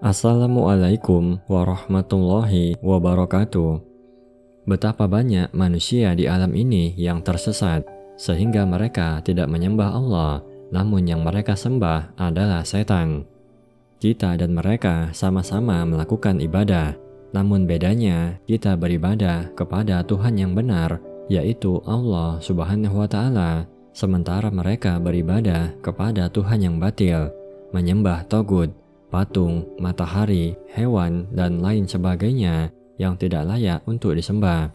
Assalamualaikum warahmatullahi wabarakatuh. Betapa banyak manusia di alam ini yang tersesat, sehingga mereka tidak menyembah Allah, namun yang mereka sembah adalah setan. Kita dan mereka sama-sama melakukan ibadah, namun bedanya kita beribadah kepada Tuhan yang benar, yaitu Allah Subhanahu wa Ta'ala, sementara mereka beribadah kepada Tuhan yang batil, menyembah togut, patung, matahari, hewan, dan lain sebagainya yang tidak layak untuk disembah.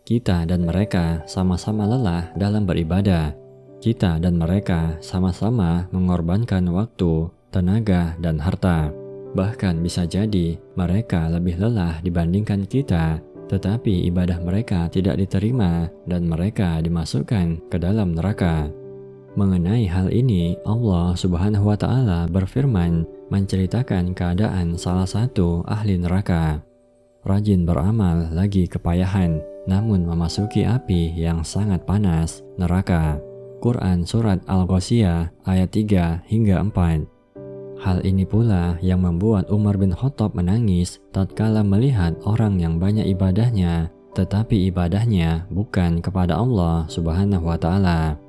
Kita dan mereka sama-sama lelah dalam beribadah. Kita dan mereka sama-sama mengorbankan waktu, tenaga, dan harta. Bahkan bisa jadi mereka lebih lelah dibandingkan kita, tetapi ibadah mereka tidak diterima dan mereka dimasukkan ke dalam neraka. Mengenai hal ini, Allah Subhanahu wa Ta'ala berfirman menceritakan keadaan salah satu ahli neraka. Rajin beramal lagi kepayahan, namun memasuki api yang sangat panas, neraka. Quran Surat Al-Ghasyiyah ayat 3 hingga 4. Hal ini pula yang membuat Umar bin Khattab menangis tatkala melihat orang yang banyak ibadahnya, tetapi ibadahnya bukan kepada Allah Subhanahu wa Ta'ala.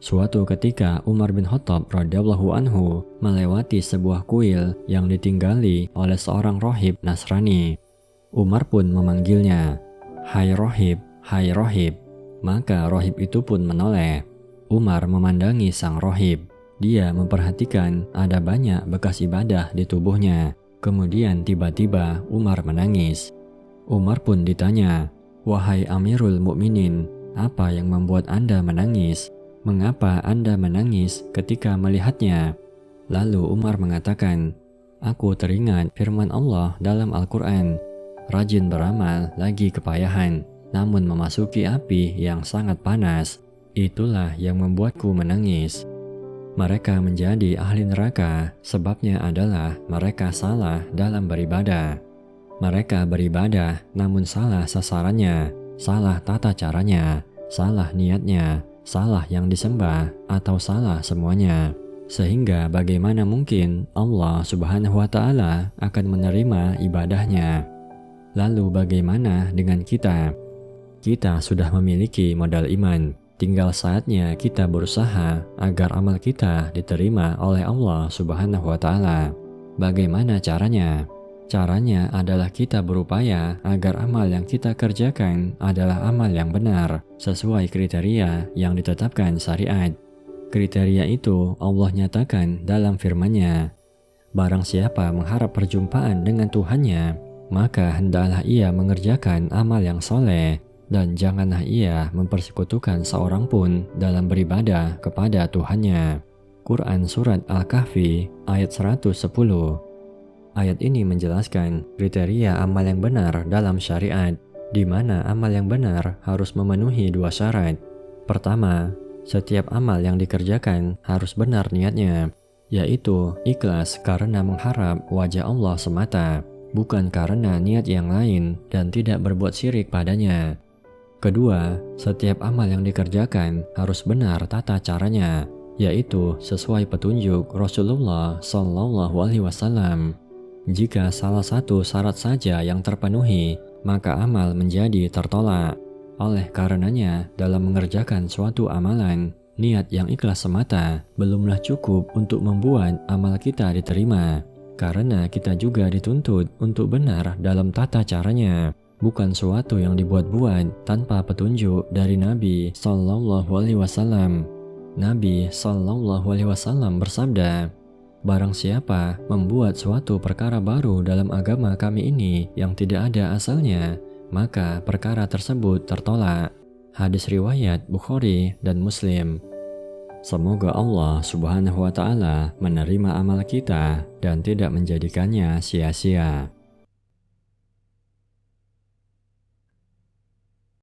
Suatu ketika Umar bin Khattab radhiyallahu anhu melewati sebuah kuil yang ditinggali oleh seorang rohib Nasrani. Umar pun memanggilnya, "Hai rohib, hai rohib." Maka rohib itu pun menoleh. Umar memandangi sang rohib. Dia memperhatikan ada banyak bekas ibadah di tubuhnya. Kemudian tiba-tiba Umar menangis. Umar pun ditanya, "Wahai Amirul Mukminin, apa yang membuat Anda menangis? Mengapa Anda menangis ketika melihatnya?" Lalu Umar mengatakan, "Aku teringat firman Allah dalam Al-Quran, rajin beramal lagi kepayahan, namun memasuki api yang sangat panas. Itulah yang membuatku menangis." Mereka menjadi ahli neraka, sebabnya adalah mereka salah dalam beribadah. Mereka beribadah namun salah sasarannya, salah tata caranya, salah niatnya, salah yang disembah, atau salah semuanya. Sehingga bagaimana mungkin Allah Subhanahu wa Ta'ala akan menerima ibadahnya? Lalu bagaimana dengan kita? Kita sudah memiliki modal iman, tinggal saatnya kita berusaha agar amal kita diterima oleh Allah Subhanahu wa Ta'ala. Bagaimana caranya? Caranya adalah kita berupaya agar amal yang kita kerjakan adalah amal yang benar, sesuai kriteria yang ditetapkan syariat. Kriteria itu Allah nyatakan dalam firman-Nya, "Barang siapa mengharap perjumpaan dengan Tuhannya, maka hendaklah ia mengerjakan amal yang soleh, dan janganlah ia mempersekutukan seorang pun dalam beribadah kepada Tuhannya." Quran Surat Al-Kahfi ayat 110. Ayat ini menjelaskan kriteria amal yang benar dalam syariat, di mana amal yang benar harus memenuhi dua syarat. Pertama, setiap amal yang dikerjakan harus benar niatnya, yaitu ikhlas karena mengharap wajah Allah semata, bukan karena niat yang lain dan tidak berbuat syirik padanya. Kedua, setiap amal yang dikerjakan harus benar tata caranya, yaitu sesuai petunjuk Rasulullah SAW. Jika salah satu syarat saja yang terpenuhi, maka amal menjadi tertolak. Oleh karenanya, dalam mengerjakan suatu amalan, niat yang ikhlas semata belumlah cukup untuk membuat amal kita diterima. Karena kita juga dituntut untuk benar dalam tata caranya, bukan suatu yang dibuat-buat tanpa petunjuk dari Nabi SAW. Nabi SAW bersabda, "Barang siapa membuat suatu perkara baru dalam agama kami ini yang tidak ada asalnya, maka perkara tersebut tertolak." Hadis riwayat Bukhari dan Muslim. Semoga Allah Subhanahu wa Ta'ala menerima amal kita dan tidak menjadikannya sia-sia.